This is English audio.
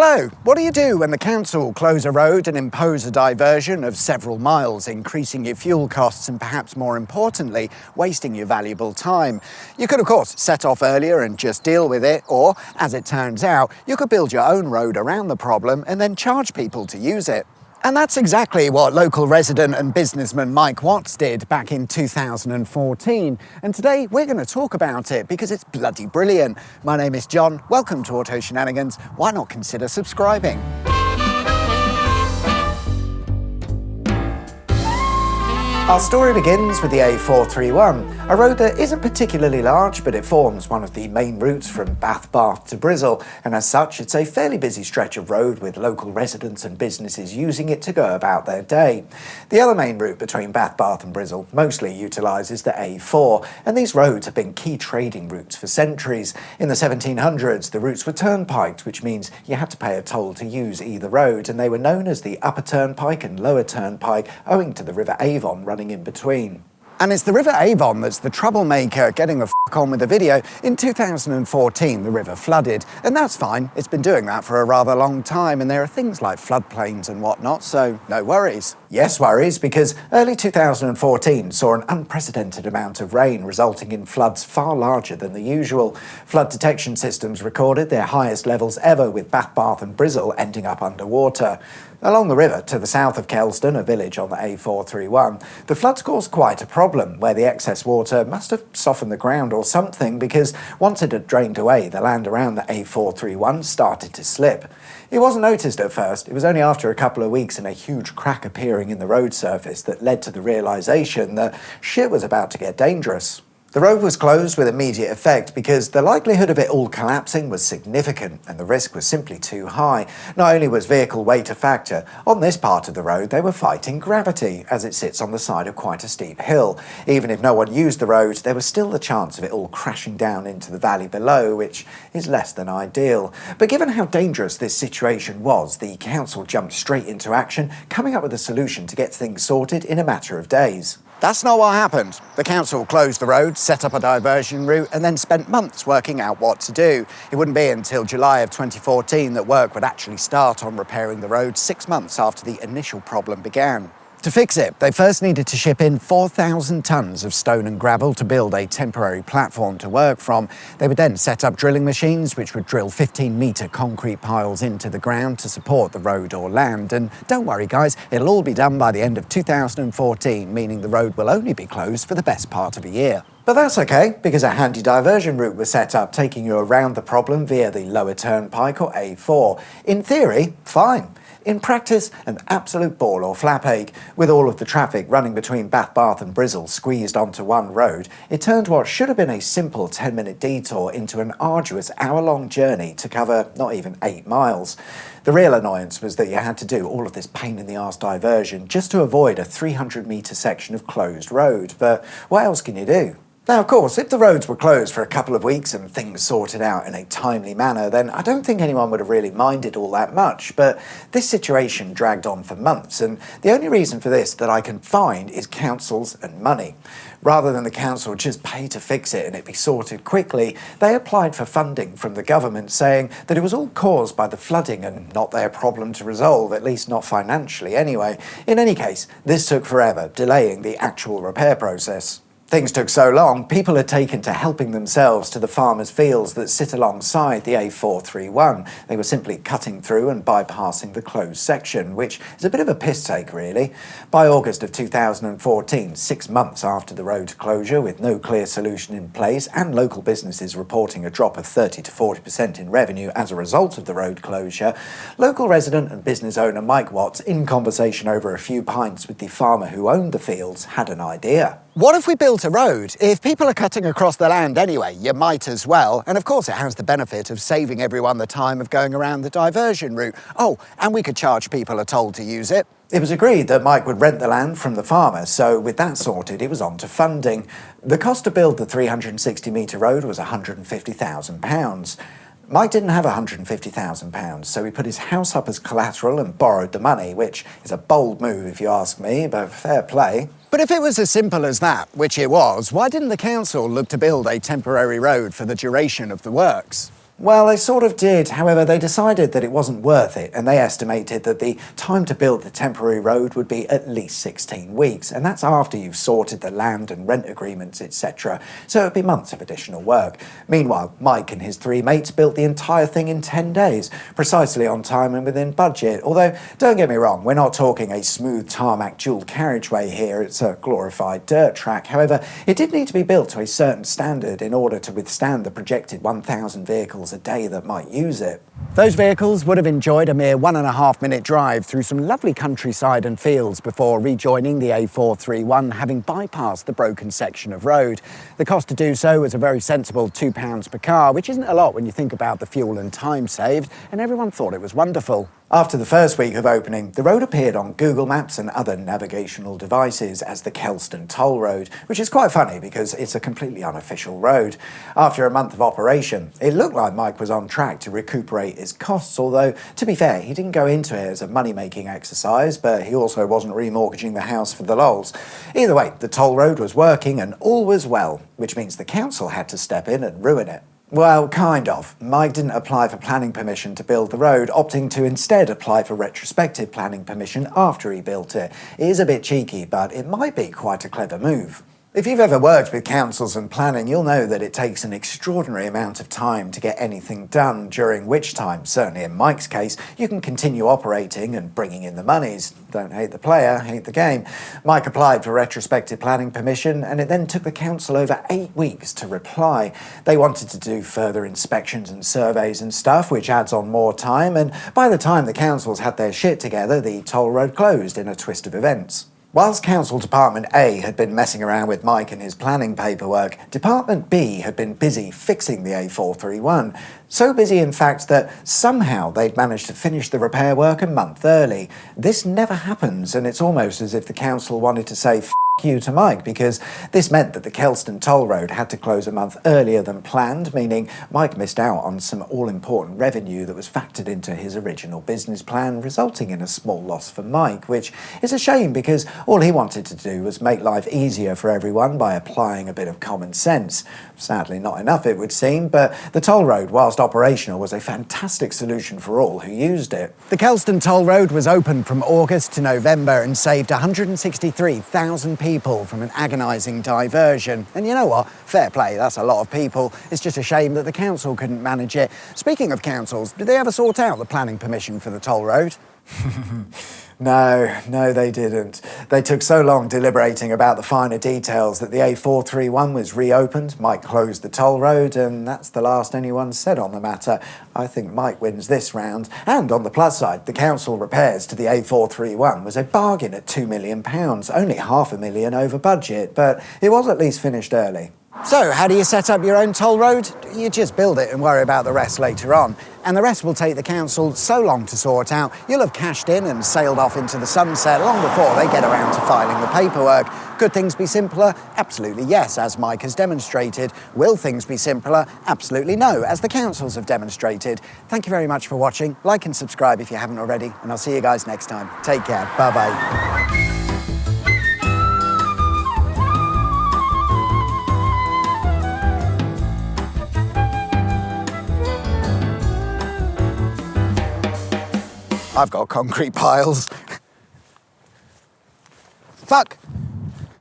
Hello, what do you do when the council close a road and impose a diversion of several miles, increasing your fuel costs and perhaps more importantly, wasting your valuable time? You could of course set off earlier and just deal with it, or as it turns out, you could build your own road around the problem and then charge people to use it. And that's exactly what local resident and businessman Mike Watts did back in 2014. And today we're going to talk about it because it's bloody brilliant. My name is John. Welcome to Auto Shenanigans. Why not consider subscribing? Our story begins with the A431, a road that isn't particularly large, but it forms one of the main routes from Bath to Bristol, and as such it's a fairly busy stretch of road with local residents and businesses using it to go about their day. The other main route between Bath and Bristol mostly utilises the A4, and these roads have been key trading routes for centuries. In the 1700s the routes were turnpiked, which means you had to pay a toll to use either road, and they were known as the Upper Turnpike and Lower Turnpike owing to the River Avon running in between. And it's the River Avon that's the troublemaker. Getting a on with the video. In 2014 the river flooded, and that's fine, it's been doing that for a rather long time, and there are things like floodplains and whatnot, so no worries. Yes, worries, because early 2014 saw an unprecedented amount of rain, resulting in floods far larger than the usual. Flood detection systems recorded their highest levels ever, with Bath and Bristol ending up underwater. Along the river to the south of Kelston, a village on the A431, the floods caused quite a problem, where the excess water must have softened the ground or something, because once it had drained away, the land around the A431 started to slip. It wasn't noticed at first. It was only after a couple of weeks and a huge crack appearing in the road surface that led to the realisation that shit was about to get dangerous. The road was closed with immediate effect because the likelihood of it all collapsing was significant and the risk was simply too high. Not only was vehicle weight a factor, on this part of the road they were fighting gravity, as it sits on the side of quite a steep hill. Even if no one used the road, there was still the chance of it all crashing down into the valley below, which is less than ideal. But given how dangerous this situation was, the council jumped straight into action, coming up with a solution to get things sorted in a matter of days. That's not what happened. The council closed the road, set up a diversion route, and then spent months working out what to do. It wouldn't be until July of 2014 that work would actually start on repairing the road, 6 months after the initial problem began. To fix it, they first needed to ship in 4,000 tonnes of stone and gravel to build a temporary platform to work from. They would then set up drilling machines which would drill 15-metre concrete piles into the ground to support the road or land. And don't worry guys, it'll all be done by the end of 2014, meaning the road will only be closed for the best part of a year. But that's okay, because a handy diversion route was set up taking you around the problem via the Lower Turnpike or A4. In theory, fine. In practice, an absolute ball or flapache. With all of the traffic running between Bath and Bristol squeezed onto one road, it turned what should have been a simple 10-minute detour into an arduous hour-long journey to cover not even 8 miles. The real annoyance was that you had to do all of this pain-in-the-arse diversion just to avoid a 300-metre section of closed road. But what else can you do? Now, of course, if the roads were closed for a couple of weeks and things sorted out in a timely manner, then I don't think anyone would have really minded all that much. But this situation dragged on for months, and the only reason for this that I can find is councils and money. Rather than the council just pay to fix it and it be sorted quickly, they applied for funding from the government, saying that it was all caused by the flooding and not their problem to resolve, at least not financially anyway. In any case, this took forever, delaying the actual repair process. Things took so long, people had taken to helping themselves to the farmers' fields that sit alongside the A431. They were simply cutting through and bypassing the closed section, which is a bit of a piss take really. By August of 2014, 6 months after the road closure, with no clear solution in place and local businesses reporting a drop of 30 to 40% in revenue as a result of the road closure, local resident and business owner Mike Watts, in conversation over a few pints with the farmer who owned the fields, had an idea. What if we built a road? If people are cutting across the land anyway, you might as well. And of course it has the benefit of saving everyone the time of going around the diversion route. Oh, and we could charge people a toll to use it. It was agreed that Mike would rent the land from the farmer, so with that sorted, it was on to funding. The cost to build the 360-metre road was £150,000. Mike didn't have £150,000, so he put his house up as collateral and borrowed the money, which is a bold move if you ask me, but fair play. But if it was as simple as that, which it was, why didn't the council look to build a temporary road for the duration of the works? Well, they sort of did. However, they decided that it wasn't worth it, and they estimated that the time to build the temporary road would be at least 16 weeks, and that's after you've sorted the land and rent agreements, etc. So it'd be months of additional work. Meanwhile, Mike and his 3 mates built the entire thing in 10 days, precisely on time and within budget. Although, don't get me wrong, we're not talking a smooth tarmac dual carriageway here, it's a glorified dirt track. However, it did need to be built to a certain standard in order to withstand the projected 1,000 vehicles a day that might use it. Those vehicles would have enjoyed a mere 1.5-minute drive through some lovely countryside and fields before rejoining the A431, having bypassed the broken section of road. The cost to do so was a very sensible £2 per car, which isn't a lot when you think about the fuel and time saved, and everyone thought it was wonderful. After the first week of opening, the road appeared on Google Maps and other navigational devices as the Kelston Toll Road, which is quite funny because it's a completely unofficial road. After a month of operation, it looked like Mike was on track to recuperate his costs, although, to be fair, he didn't go into it as a money-making exercise, but he also wasn't remortgaging the house for the lols. Either way, the toll road was working and all was well, which means the council had to step in and ruin it. Well, kind of. Mike didn't apply for planning permission to build the road, opting to instead apply for retrospective planning permission after he built it. It is a bit cheeky, but it might be quite a clever move. If you've ever worked with councils and planning, you'll know that it takes an extraordinary amount of time to get anything done, during which time, certainly in Mike's case, you can continue operating and bringing in the monies. Don't hate the player, hate the game. Mike applied for retrospective planning permission, and it then took the council over 8 weeks to reply. They wanted to do further inspections and surveys and stuff, which adds on more time, and by the time the councils had their shit together, the toll road closed in a twist of events. Whilst Council Department A had been messing around with Mike and his planning paperwork, Department B had been busy fixing the A431. So busy, in fact, that somehow they'd managed to finish the repair work a month early. This never happens, and it's almost as if the council wanted to say "F you" to Mike, because this meant that the Kelston Toll Road had to close a month earlier than planned, meaning Mike missed out on some all-important revenue that was factored into his original business plan, resulting in a small loss for Mike, which is a shame because all he wanted to do was make life easier for everyone by applying a bit of common sense. Sadly, not enough, it would seem, but the toll road, whilst operational, was a fantastic solution for all who used it. The Kelston Toll Road was open from August to November and saved 163,000 people from an agonising diversion. And you know what? Fair play, that's a lot of people. It's just a shame that the council couldn't manage it. Speaking of councils, did they ever sort out the planning permission for the toll road? No, they didn't. They took so long deliberating about the finer details that the A431 was reopened, Mike closed the toll road, and that's the last anyone said on the matter. I think Mike wins this round. And on the plus side, the council repairs to the A431 was a bargain at £2 million, only £500,000 over budget, but it was at least finished early. So, how do you set up your own toll road? You just build it and worry about the rest later on. And the rest will take the council so long to sort out, you'll have cashed in and sailed off into the sunset long before they get around to filing the paperwork. Could things be simpler? Absolutely yes, as Mike has demonstrated. Will things be simpler? Absolutely no, as the councils have demonstrated. Thank you very much for watching. Like and subscribe if you haven't already, and I'll see you guys next time. Take care. Bye-bye. I've got concrete piles. Fuck!